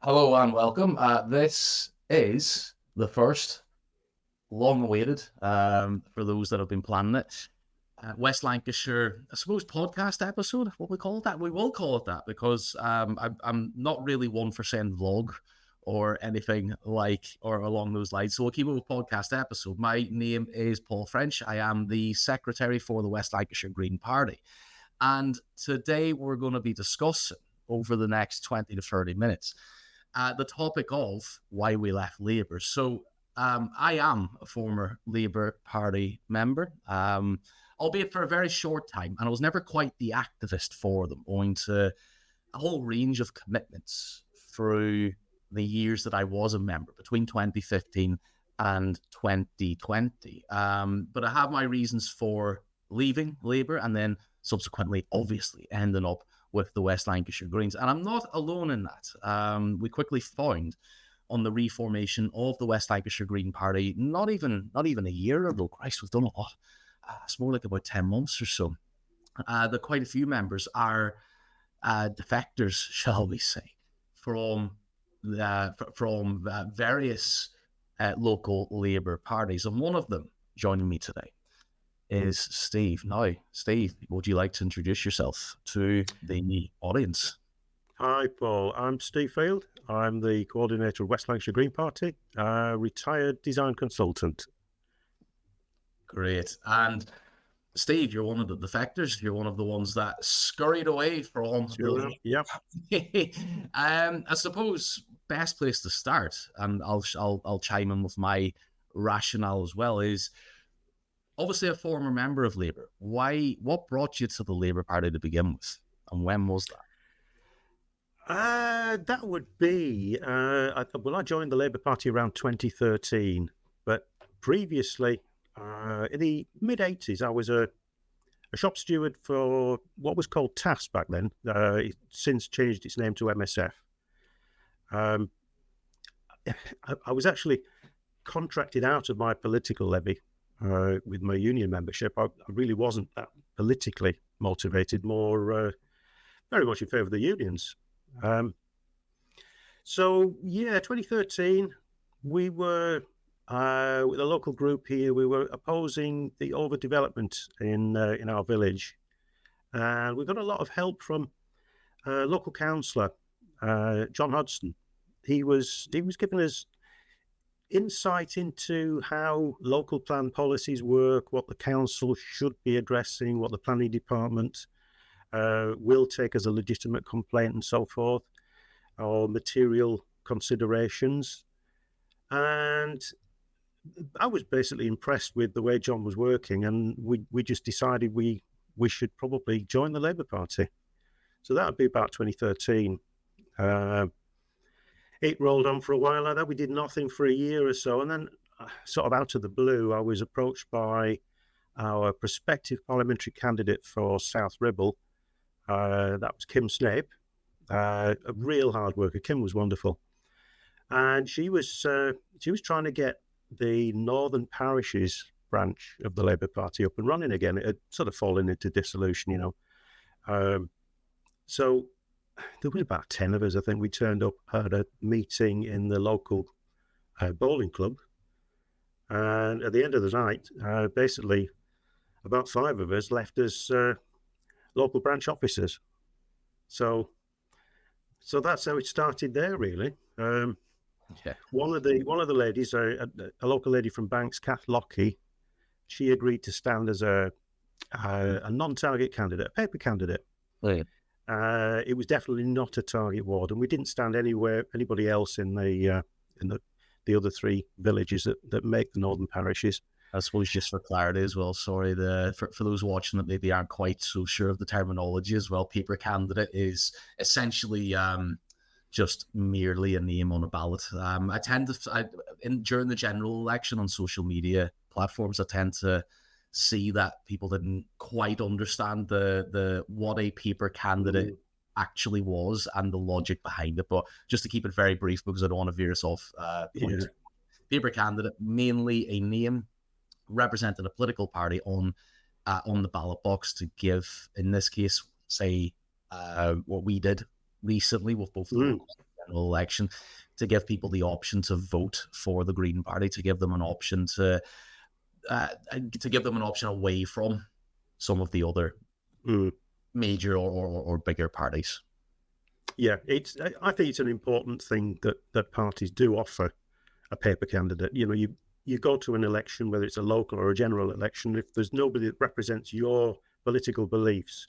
Hello and welcome. This is the first long-awaited, for those that have been planning it, West Lancashire, I suppose, podcast episode. What we call it that? We will call it that because I'm not really one for saying vlog or anything like or along those lines. So we'll keep it with podcast episode. My name is Paul French. I am the secretary for the West Lancashire Green Party. And today we're going to be discussing over the next 20 to 30 minutes the topic of why we left Labour. So I am a former Labour Party member, albeit for a very short time, and I was never quite the activist for them, owing to a whole range of commitments through the years that I was a member, between 2015 and 2020. But I have my reasons for leaving Labour and then subsequently, obviously, ending up with the West Lancashire Greens. And I'm not alone in that. We quickly found on the reformation of the West Lancashire Green Party, not even a year ago. Christ, we've done a lot. It's more like about 10 months or so. That quite a few members are defectors, shall we say, from various local Labour parties. And one of them joining me today is Steve. Now, Steve, would you like to introduce yourself to the audience? Hi, Paul. I'm Steve Field. I'm the coordinator of West Lancashire Green Party, retired design consultant. Great. And Steve, you're one of the defectors. You're one of the ones that scurried away from. Sure. Yep. I suppose best place to start, and I'll chime in with my rationale as well, is obviously a former member of Labour. What brought you to the Labour Party to begin with, and when was that? That would be, I joined the Labour Party around 2013, but previously, in the mid-80s, I was a shop steward for what was called TAFS back then. It's since changed its name to MSF. I was actually contracted out of my political levy with my union membership. I really wasn't that politically motivated, more very much in favour of the unions. So, 2013, we were, with a local group here, we were opposing the overdevelopment in our village. And we got a lot of help from local councillor, John Hodgson. He was giving us insight into how local plan policies work, what the council should be addressing, what the planning department will take as a legitimate complaint and so forth, or material considerations. And I was basically impressed with the way John was working, and we just decided we should probably join the Labour Party. So that would be about 2013. It rolled on for a while like that. We did nothing for a year or so, and then sort of out of the blue, I was approached by our prospective parliamentary candidate for South Ribble. That was Kim Snape, a real hard worker. Kim was wonderful, and she was trying to get the Northern Parishes branch of the Labour Party up and running again. It had sort of fallen into dissolution, So there was about 10 of us, I think. We turned up at a meeting in the local bowling club. And at the end of the night, basically about 5 of us left as local branch officers. So that's how it started there, really. One of the ladies, a local lady from Banks, Kath Lockie, she agreed to stand as a non-target candidate, a paper candidate. Right. It was definitely not a target ward, and we didn't stand anybody else in the other 3 villages that make the Northern Parishes. I suppose just for clarity as well, sorry, for those watching that maybe aren't quite so sure of the terminology as well, paper candidate is essentially just merely a name on a ballot. I tend to, during the general election on social media platforms, I tend to see that people didn't quite understand the what a paper candidate actually was and the logic behind it. But just to keep it very brief, because I don't want to veer us off point. Paper candidate, mainly a name representing a political party on the ballot box to give, in this case, say what we did recently with both general election, to give people the option to vote for the Green Party, to give them an option to give them an option away from some of the other major or bigger parties. Yeah, I think it's an important thing that parties do offer a paper candidate. You go to an election, whether it's a local or a general election, if there's nobody that represents your political beliefs,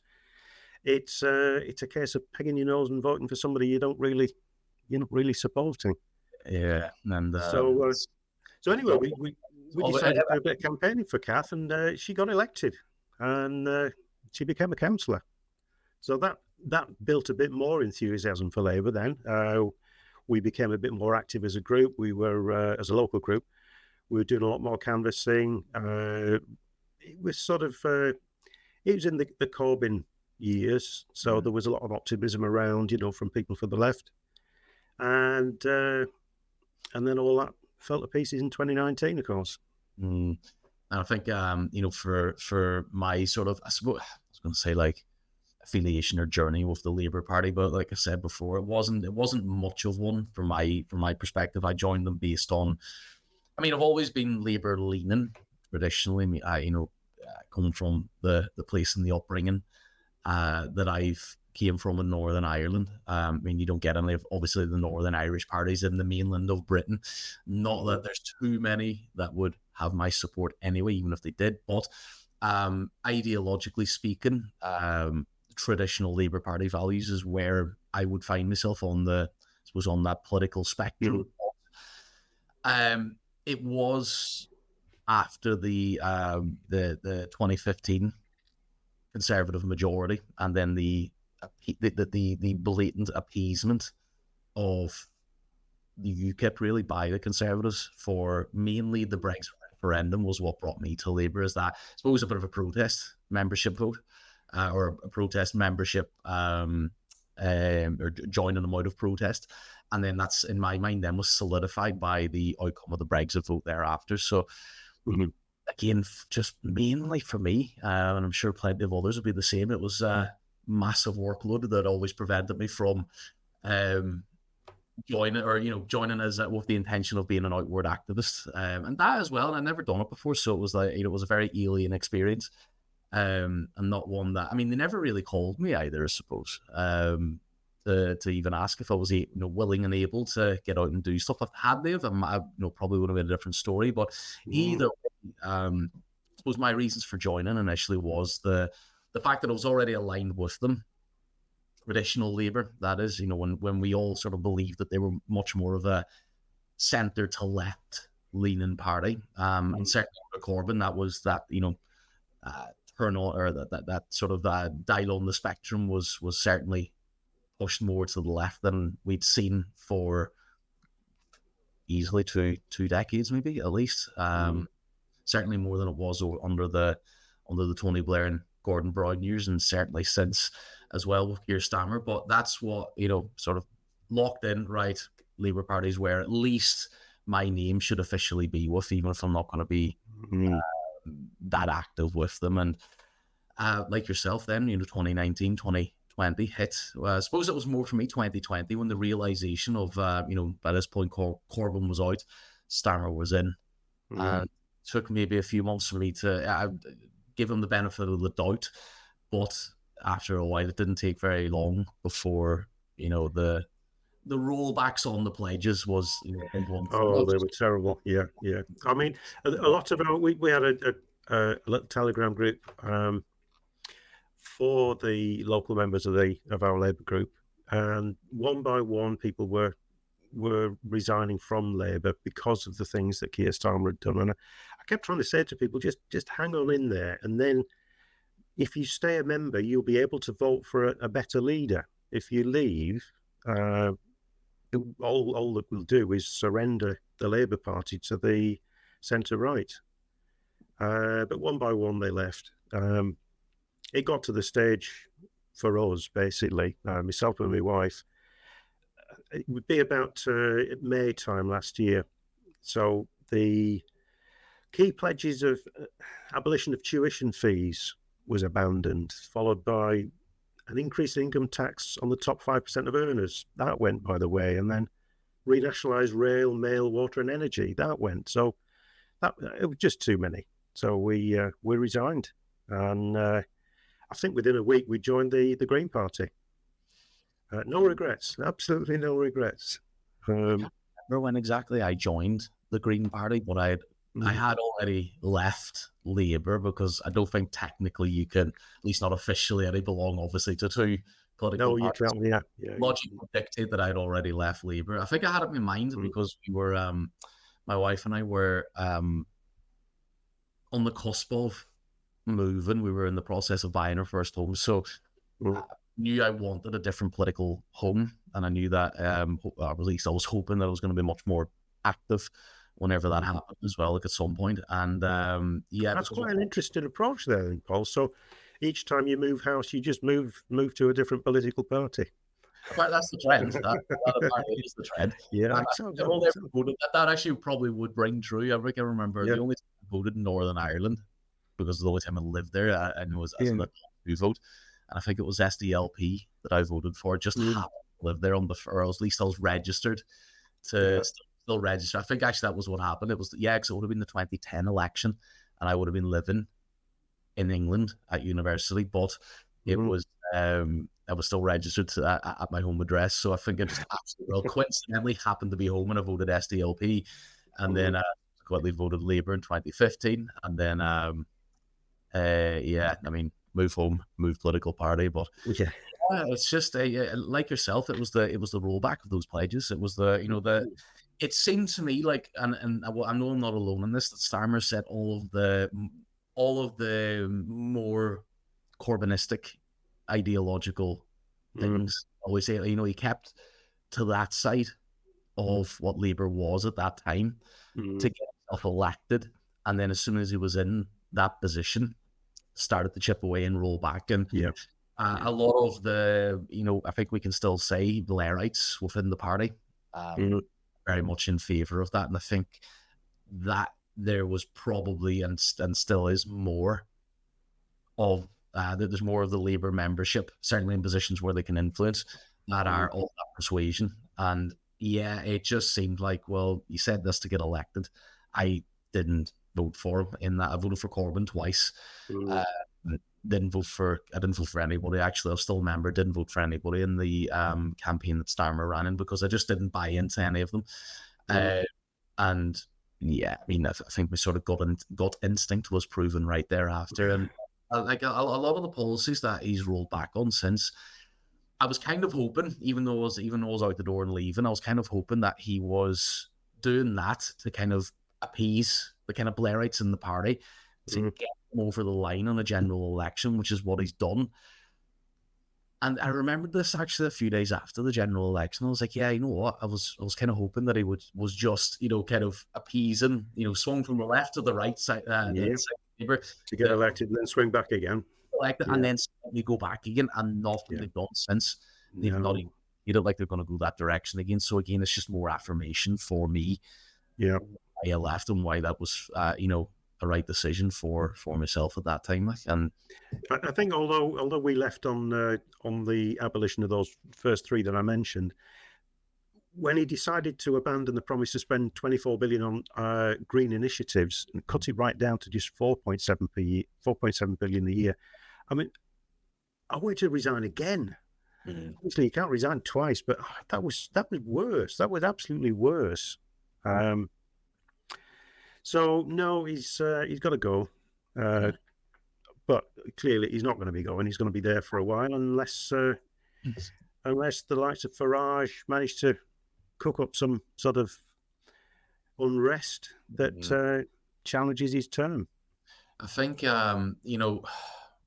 it's a case of pegging your nose and voting for somebody you're not really supporting. Yeah, and so anyway, we decided to do a bit of campaigning for Kath, and she got elected, and she became a councillor. So that built a bit more enthusiasm for Labour. Then we became a bit more active as a group. We were as a local group. We were doing a lot more canvassing. It was sort of it was in the Corbyn years, so there was a lot of optimism around, from people for the left, and then all that fell to pieces in 2019, of course. And I think for my sort of, I suppose I was going to say like affiliation or journey with the Labour Party, but like I said before, it wasn't much of one from my perspective. I joined them based on, I've always been Labour leaning traditionally. Coming from the place and the upbringing that I've came from in Northern Ireland. You don't get any of obviously the Northern Irish parties in the mainland of Britain. Not that there's too many that would have my support anyway, even if they did. But ideologically speaking, traditional Labour Party values is where I would find myself on that political spectrum. It was after the 2015 Conservative majority, and then the blatant appeasement of the UKIP really by the Conservatives for mainly the Brexit referendum was what brought me to Labour. Is that, I suppose, a bit of a protest membership vote or a protest membership or joining them out of protest. And then that's, in my mind, then was solidified by the outcome of the Brexit vote thereafter. So again, just mainly for me, and I'm sure plenty of others would be the same, it was a massive workload that always prevented me from joining as with the intention of being an outward activist, and that as well. And I'd never done it before, so it was like it was a very alien experience, and not one that they never really called me either, I suppose, to even ask if I was willing and able to get out and do stuff. Had they have, I probably would have been a different story. But either way, I suppose my reasons for joining initially was the fact that I was already aligned with them. Traditional Labour, that is, when we all sort of believed that they were much more of a centre to left leaning party, and certainly for Corbyn, that was that turn on, or that sort of dial on the spectrum was certainly pushed more to the left than we'd seen for easily two decades, maybe at least. Certainly more than it was under the Tony Blair and Gordon Brown years, and certainly since as well with Keir Starmer. But that's what sort of locked in, right? Labour Party's where at least my name should officially be with, even if I'm not going to be that active with them. And like yourself, then 2019, 2020 hit. I suppose it was more for me 2020 when the realization of by this point Corbyn was out, Starmer was in, and it took maybe a few months for me to give him the benefit of the doubt. But after a while, it didn't take very long before the rollbacks on the pledges was big one. Oh, they were terrible. Yeah. I mean, a lot of we had a little Telegram group for the local members of our Labour group, and one by one, people were resigning from Labour because of the things that Keir Starmer had done. And I kept trying to say to people, just hang on in there, and then if you stay a member, you'll be able to vote for a better leader. If you leave, all that will do is surrender the Labour Party to the centre-right. But one by one, they left. It got to the stage for us, basically, myself and my wife. It would be about May time last year. So the key pledges of abolition of tuition fees was abandoned, followed by an increase in income tax on the top 5% of earners. That went, by the way. And then renationalised rail, mail, water and energy. That went. So it was just too many. So we resigned. And I think within a week we joined the Green Party. No regrets. Absolutely no regrets. I remember when exactly I joined the Green Party, but I had already left Labour, because I don't think technically you can, at least not officially, I belong obviously to two political parties. You can't. Yeah. Logic would dictate that I'd already left Labour. I think I had it in my mind because we were, my wife and I were on the cusp of moving. We were in the process of buying our first home, so I knew I wanted a different political home, and I knew that, or at least I was hoping that I was going to be much more active whenever that happened as well, like at some point. And that's quite an interesting approach there, Paul. So each time you move house, you just move to a different political party. That's the trend. That apparently is the trend. Yeah, that actually probably would ring true. I remember the only time I voted in Northern Ireland, because the only time I lived there, and it was as a vote, and I think it was SDLP that I voted for. Just happened to live there or at least I was registered to still register. I think actually that was what happened. It was because it would have been the 2010 election, and I would have been living in England at university, but it was I was still registered at my home address. So I think it just absolutely coincidentally happened to be home, and I voted SDLP, and then subsequently voted Labour in 2015, and then move home, move political party. But it's just like yourself, it was the rollback of those pledges. It was it seemed to me like, and I know I'm not alone in this, that Starmer said all of the more Corbynistic ideological things. Always say, he kept to that side of what Labour was at that time to get himself elected, and then as soon as he was in that position, started to chip away and roll back. And a lot of the, I think we can still say Blairites within the party very much in favour of that, and I think that there was probably and still is more of there's more of the Labour membership, certainly in positions where they can influence, that are of that persuasion. And it just seemed like, well, you said this to get elected. I didn't vote for him in that. I voted for Corbyn twice. I didn't vote for anybody. Actually, I was still a member. Didn't vote for anybody in the campaign that Starmer ran in, because I just didn't buy into any of them. And I think my sort of gut instinct was proven right thereafter. And like a lot of the policies that he's rolled back on since, I was kind of hoping, even though I was out the door and leaving, I was kind of hoping that he was doing that to kind of appease the kind of Blairites in the party, to get them over the line on a general election, which is what he's done. And I remembered this actually a few days after the general election. I was like, you know what? I was kind of hoping that he was just, kind of appeasing, swung from the left to the right side, to get elected and then swing back again. And then we go back again, and nothing they've done since. They've not even, you don't like they're going to go that direction again. So again, it's just more affirmation for me. Why I left, and why that was, a right decision for myself at that time. And I think although we left on the abolition of those first three that I mentioned, when he decided to abandon the promise to spend 24 billion on green initiatives and cut it right down to just 4.7 billion a year, I mean, I wanted to resign again. Obviously, you can't resign twice, but that was worse. That was absolutely worse. So no, he's got to go. But clearly, he's not going to be going. He's going to be there for a while, unless the likes of Farage manage to cook up some sort of unrest that challenges his term. I think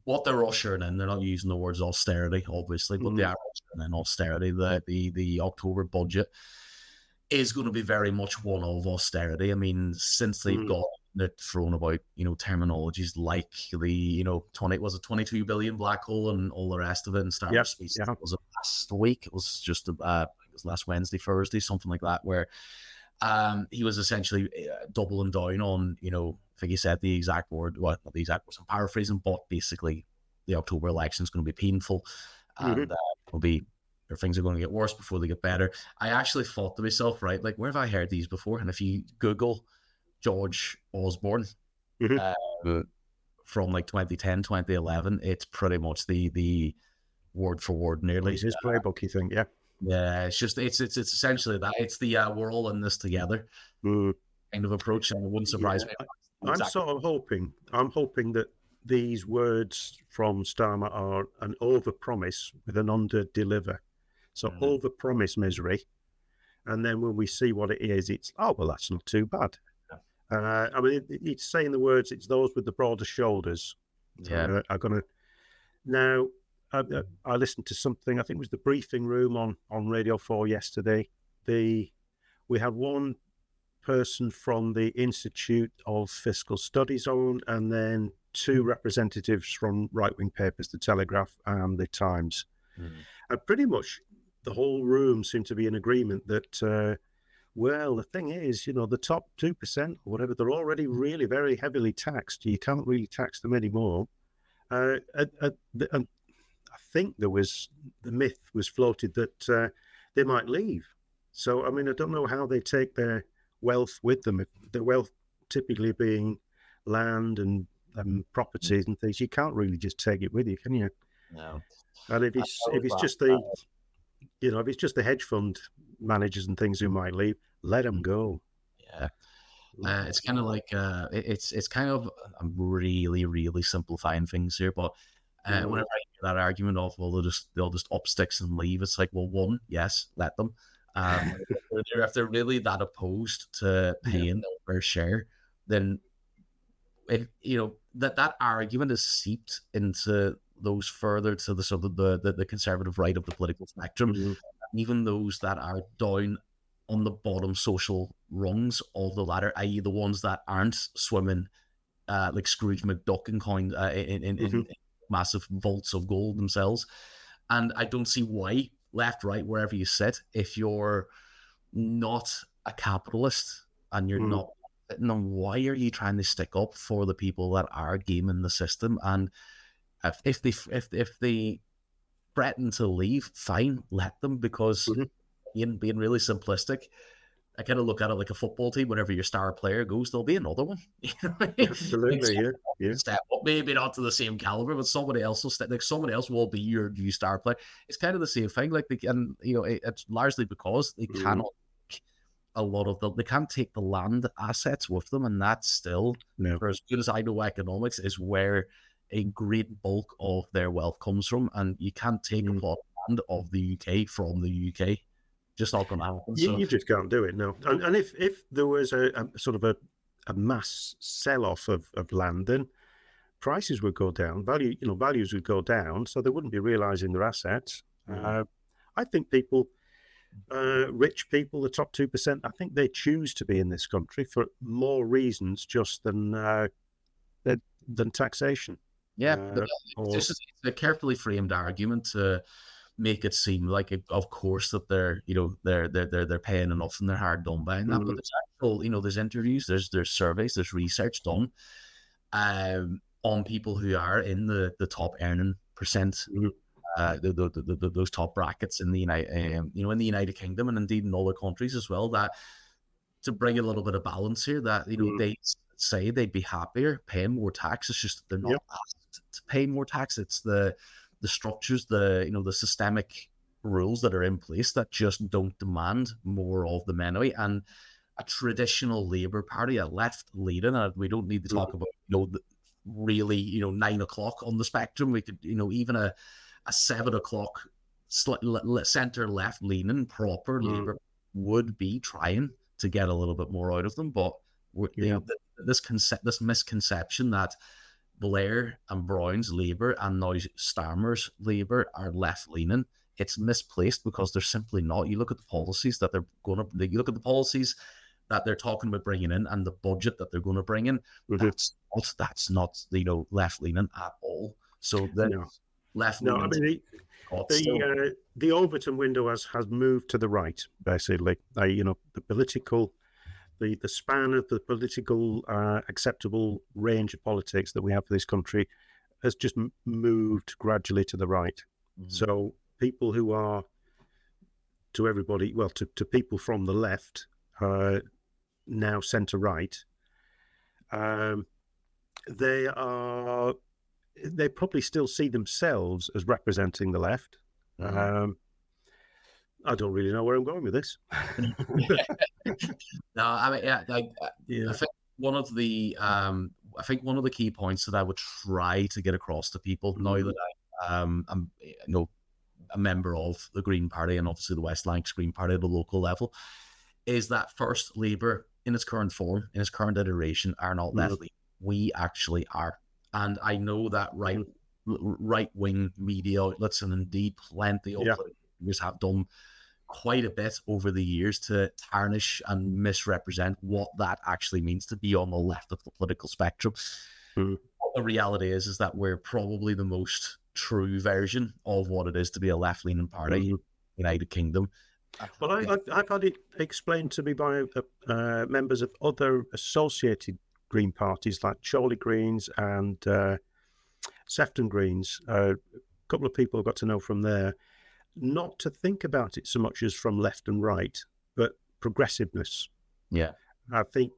what they're ushering in, they're not using the words austerity, obviously, but they are ushering in austerity. The October budget is going to be very much one of austerity. I mean, since they've thrown about, terminologies like the, 22 billion black hole and all the rest of it, and Starmer speech was it last week? It was just it was last Wednesday, Thursday, something like that, where he was essentially doubling down on, I think he said the exact word, well, not the exact words, I'm paraphrasing, but basically the October election is going to be painful. and will be or things are going to get worse before they get better. I actually thought to myself, right, like where have I heard these before? And if you Google George Osborne uh, from like 2010, 2011, it's pretty much the word for word nearly. It's his playbook, you think, yeah? Yeah, it's just it's essentially that. It's the we're all in this together kind of approach, and it wouldn't surprise me. I'm sort of hoping that these words from Starmer are an over-promise with an under-deliver. So over-promise misery, and then when we see what it is, it's, oh, well, that's not too bad. I mean, it's saying the words, it's those with the broader shoulders. Yeah. Are going to... Now, I listened to something, I think it was the briefing room on Radio 4 yesterday. We had one person from the Institute of Fiscal Studies on, and then two representatives from right-wing papers, The Telegraph and The Times. And pretty much the whole room seemed to be in agreement that, well, the thing is, the top 2% or whatever, they're already really very heavily taxed. You can't really tax them anymore. And I think the myth was floated that they might leave. So, I mean, I don't know how they take their wealth with them. If their wealth typically being land and properties and things, you can't really just take it with you, can you? No. And if it's just if it's just the hedge fund managers and things who might leave, let them go. Yeah. It's kind of like it's kind of, I'm really, really simplifying things here, but whenever I hear that argument of, well, they'll just up sticks and leave, it's like, well, one, yes, let them. If they're really that opposed to paying their fair share, then that argument is seeped into those further to the sort of the conservative right of the political spectrum, even those that are down on the bottom social rungs of the ladder, i.e. the ones that aren't swimming like Scrooge McDuck in massive vaults of gold themselves. And I don't see why, left, right, wherever you sit, if you're not a capitalist and you're not, why are you trying to stick up for the people that are gaming the system? And if they threaten to leave, fine, let them, because being really simplistic, I kind of look at it like a football team. Whenever your star player goes, there'll be another one. Absolutely, yeah. Step up, maybe not to the same caliber, but somebody else will step. Like someone else will be your new star player. It's kind of the same thing. Like it's largely because they cannot they can't take the land assets with them, and that's still, for as good as I know economics, is where a great bulk of their wealth comes from, and you can't take a plot of land of the UK from the UK. Just not going to happen. You just can't do it, no. And if there was a sort of a mass sell-off of land, then prices would go down, values would go down, so they wouldn't be realising their assets. I think people, rich people, the top 2%, I think they choose to be in this country for more reasons just than taxation. Yeah, it's a carefully framed argument to make it seem like, of course, that they're paying enough and they're hard done by that. But there's actual, there's interviews, there's surveys, there's research done on people who are in the top earning percent, those top brackets in the United Kingdom, and indeed in other countries as well. That, to bring a little bit of balance here, that they say they'd be happier paying more tax. It's just that they're not asked to pay more tax. It's the structures, the systemic rules that are in place that just don't demand more of them anyway. And a traditional Labour Party, a left leading, and we don't need to talk about really 9 o'clock on the spectrum. We could even a 7 o'clock centre left leaning proper Labour would be trying to get a little bit more out of them, but this misconception that Blair and Brown's Labour and now Starmer's Labour are left-leaning, it's misplaced, because they're simply not. You look at the policies that you look at the policies that they're talking about bringing in, and the budget that they're going to bring in. That's not left-leaning at all. So left-leaning. No, I mean the Overton window has moved to the right, basically. The political. The span of the political acceptable range of politics that we have for this country has just moved gradually to the right. So people who are, to everybody, well, to people from the left, now centre right, they probably still see themselves as representing the left. I don't really know where I'm going with this. No, I mean, I think one of the key points that I would try to get across to people now that I'm a member of the Green Party and obviously the West Lancs Green Party at the local level, is that first, Labour in its current form, in its current iteration, are not left leaning. We actually are, and I know that right wing media outlets and indeed plenty of leaders have done quite a bit over the years to tarnish and misrepresent what that actually means to be on the left of the political spectrum. What the reality is that we're probably the most true version of what it is to be a left-leaning party in the United Kingdom. Well, I've had it explained to me by members of other associated Green parties like Chorley Greens and Sefton Greens. A couple of people got to know from there, not to think about it so much as from left and right, but progressiveness. Yeah. I think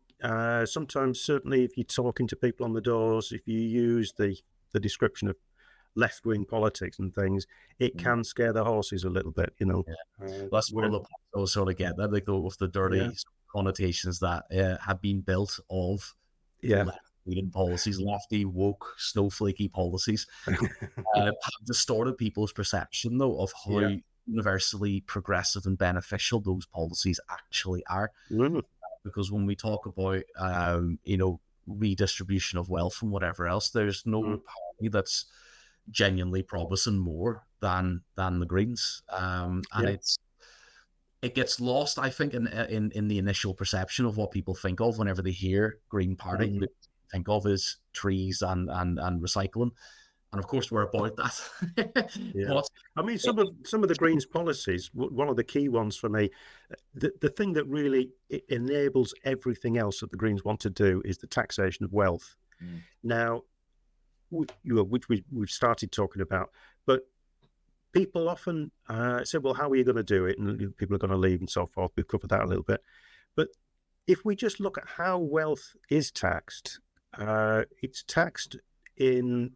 sometimes, certainly if you're talking to people on the doors, if you use the description of left-wing politics and things, it can scare the horses a little bit, That's one of the points I was sort of get that, like with the dirty connotations that have been built of left-leaning policies, lefty, woke, snowflakey policies, have distorted people's perception, though, of how universally progressive and beneficial those policies actually are. Because when we talk about, redistribution of wealth and whatever else, there's no party that's genuinely promising more than the Greens, and it gets lost, I think, in the initial perception of what people think of whenever they hear Green Party. They think of is trees and recycling, and of course we're about that. But, I mean, some of the Greens policies, one of the key ones for me, the thing that really enables everything else that the Greens want to do is the taxation of wealth. Now, which we've started talking about, but people often say, well, how are you going to do it? And people are going to leave and so forth. We've covered that a little bit. But if we just look at how wealth is taxed, it's taxed in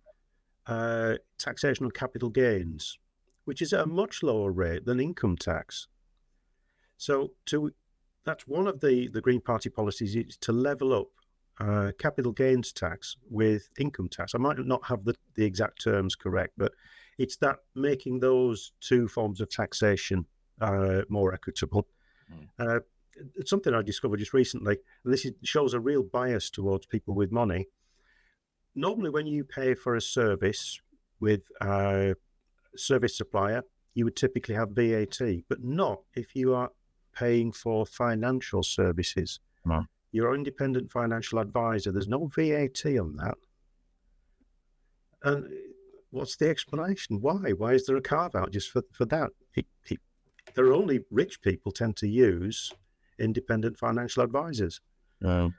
taxation on capital gains, which is at a much lower rate than income tax. So that's one of the Green Party policies, is to level up capital gains tax with income tax. I might not have the exact terms correct, but it's that making those two forms of taxation more equitable. It's something I discovered just recently, and this shows a real bias towards people with money. Normally, when you pay for a service with a service supplier, you would typically have VAT, but not if you are paying for financial services. Your independent financial advisor, there's no VAT on that. And what's the explanation? Why? Why is there a carve-out just for that? There are only rich people tend to use independent financial advisors. So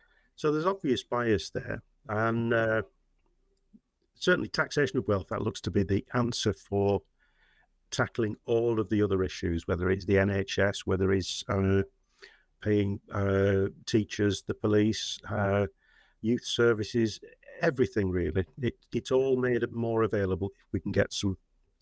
there's obvious bias there. And certainly taxation of wealth, that looks to be the answer for tackling all of the other issues, whether it's the NHS, whether it's paying teachers, the police, youth services, everything really. It's all made more available if we can get some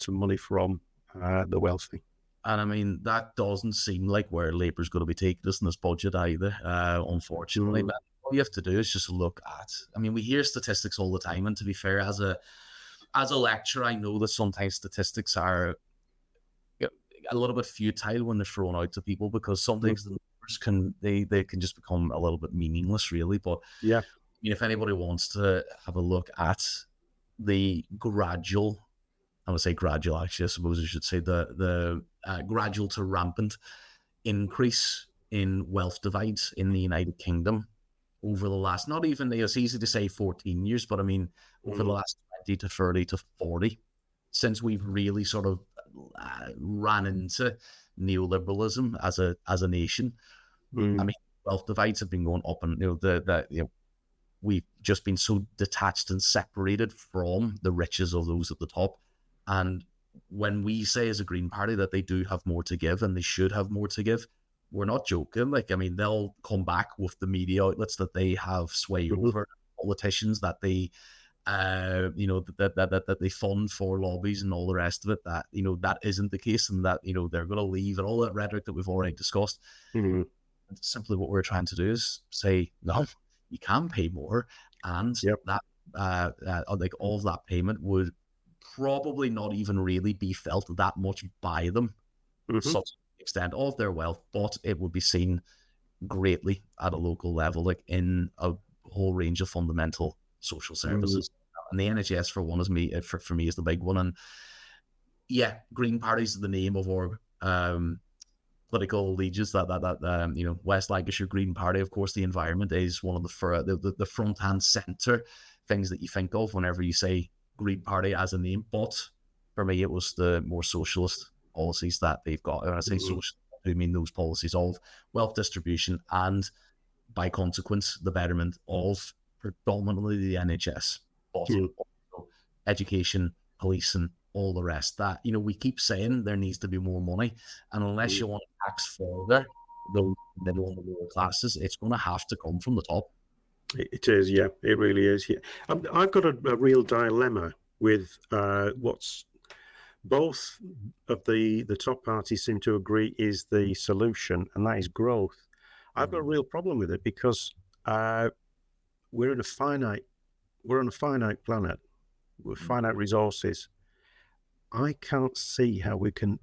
money from the wealthy. And I mean, that doesn't seem like where Labour's going to be taking us in this budget either, unfortunately. But all you have to do is just look at, I mean, we hear statistics all the time, and to be fair, as a lecturer, I know that sometimes statistics are a little bit futile when they're thrown out to people, because sometimes the numbers can just become a little bit meaningless, really. But I mean, if anybody wants to have a look at the gradual, I would say gradual, actually, I suppose I should say the gradual to rampant increase in wealth divides in the United Kingdom over the last, not even, it's easy to say 14 years, but I mean, over the last 20 to 30 to 40, since we've really sort of ran into neoliberalism as a nation. I mean, wealth divides have been going up, and we've just been so detached and separated from the riches of those at the top. And when we say as a Green Party that they do have more to give and they should have more to give, we're not joking. Like, I mean, they'll come back with the media outlets that they have sway Mhm. over, politicians that they, that they fund for lobbies and all the rest of it. That that isn't the case, and that they're going to leave, and all that rhetoric that we've already discussed. Mhm. Simply, what we're trying to do is say, no, you can pay more, and Yep. that like all of that payment would probably not even really be felt that much by them, Mhm. such extent of their wealth, but it would be seen greatly at a local level, like in a whole range of fundamental social services. And the NHS, for one, for me is the big one. And yeah, Green Party's the name of our political allegiance. That West Lancashire Green Party. Of course, the environment is one of the front and center things that you think of whenever you say Green Party as a name. But for me, it was the more socialist policies that they've got. And when I say social, I do mean those policies of wealth distribution and, by consequence, the betterment of predominantly the NHS, but also education, policing, all the rest. That we keep saying there needs to be more money, and unless you want to tax further the middle and the lower classes, it's going to have to come from the top. It is, yeah, it really is. Yeah, I've got a real dilemma with what's both of the top parties seem to agree is the solution, and that is growth. I've got a real problem with it because we're on a finite planet with finite resources. I can't see how we can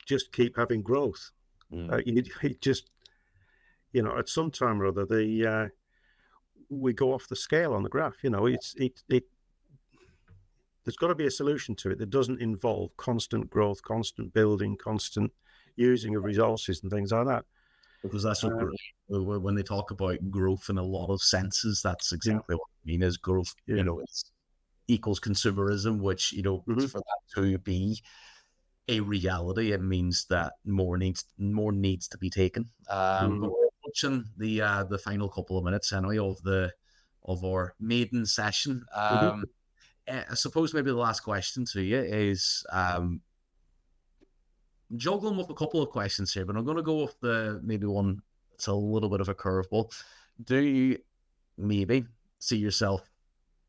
just keep having growth. It just, at some time or other, we go off the scale on the graph. There's got to be a solution to it that doesn't involve constant growth, constant building, constant using of resources and things like that. Because that's what when they talk about growth in a lot of senses, that's exactly what I mean is growth. Yeah. It's equals consumerism, which for that to be a reality, it means that more needs to be taken. But we're watching the final couple of minutes anyway of our maiden session. I suppose maybe the last question to you is juggling with a couple of questions here, but I'm going to go with the maybe one that's a little bit of a curveball. Do you maybe see yourself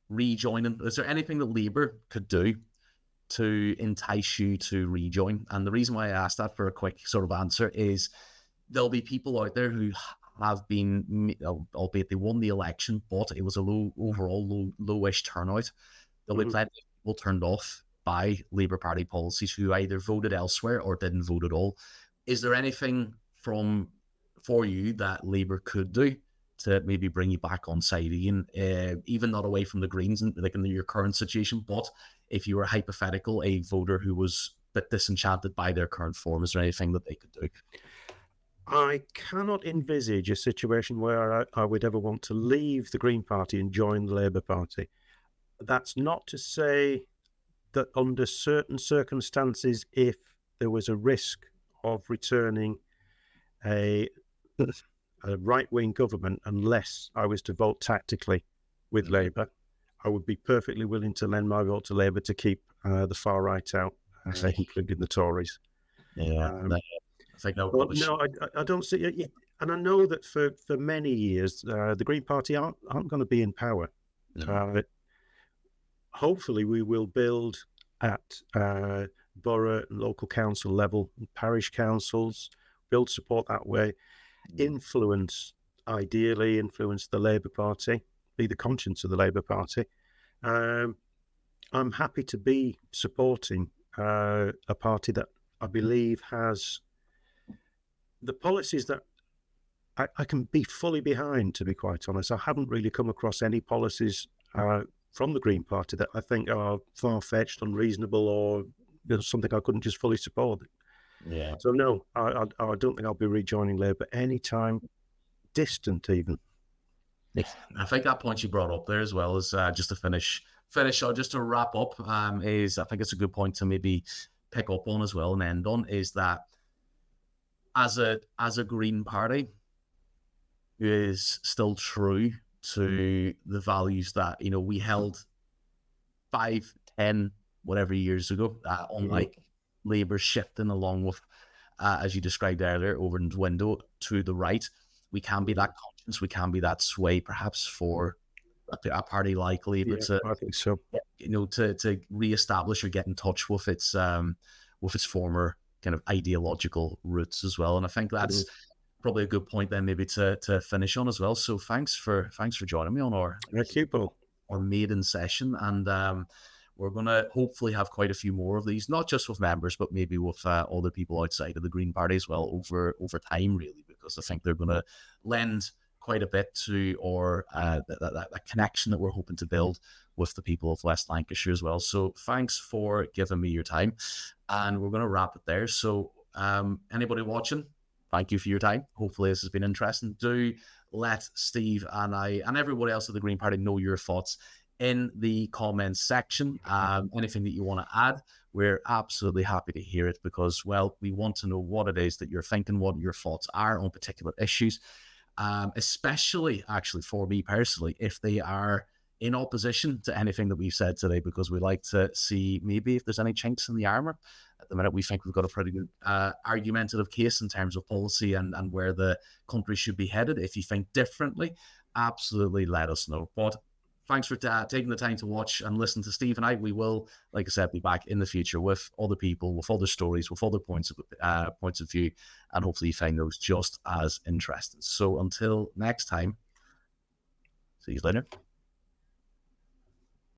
rejoining? Is there anything that Labour could do to entice you to rejoin? And the reason why I asked that for a quick sort of answer is there'll be people out there who have been, albeit they won the election, but it was a lowish turnout. There'll be plenty of people turned off by Labour Party policies who either voted elsewhere or didn't vote at all. Is there anything for you that Labour could do to maybe bring you back on side again, even not away from the Greens, like in your current situation, but if you were hypothetical, a voter who was a bit disenchanted by their current form, is there anything that they could do? I cannot envisage a situation where I would ever want to leave the Green Party and join the Labour Party. That's not to say that under certain circumstances, if there was a risk of returning a right-wing government, unless I was to vote tactically with Labour, I would be perfectly willing to lend my vote to Labour to keep the far right out, including the Tories. Yeah, I think that would no, I don't see it. And I know that for many years, the Green Party aren't going to be in power. No. Hopefully, we will build at borough and local council level, parish councils, build support that way, ideally influence the Labour Party, be the conscience of the Labour Party. I'm happy to be supporting a party that I believe has the policies that I can be fully behind, to be quite honest. I haven't really come across any policies from the Green Party that I think are far-fetched, unreasonable, or something I couldn't just fully support. Yeah. So no, I don't think I'll be rejoining Labour anytime distant, even. I think that point you brought up there as well is just to finish or just to wrap up is I think it's a good point to maybe pick up on as well and end on is that as a Green Party who is still true to the values that we held 5, 10, whatever years ago, unlike Labour shifting along with, as you described earlier, over in the window to the right. We can be that conscience, we can be that sway perhaps for a party like Labour to, I think so. to reestablish or get in touch with its former kind of ideological roots as well. And I think that's probably a good point then maybe to finish on as well. So thanks for joining me on our maiden session, and we're going to hopefully have quite a few more of these, not just with members, but maybe with other people outside of the Green Party as well over time, really, because I think they're going to lend quite a bit to or that connection that we're hoping to build with the people of West Lancashire as well. So thanks for giving me your time, and we're going to wrap it there. So anybody watching, thank you for your time. Hopefully this has been interesting. Do let Steve and I and everybody else of the Green Party know your thoughts in the comments section. Anything that you want to add, we're absolutely happy to hear it, because, well, we want to know what it is that you're thinking, what your thoughts are on particular issues, especially actually for me personally, if they are in opposition to anything that we've said today, because we like to see maybe if there's any chinks in the armor. At the minute, we think we've got a pretty good argumentative case in terms of policy and where the country should be headed. If you think differently, absolutely let us know. But thanks for taking the time to watch and listen to Steve and I. We will, like I said, be back in the future with other people, with other stories, with other points of view, and hopefully you find those just as interesting. So until next time, see you later.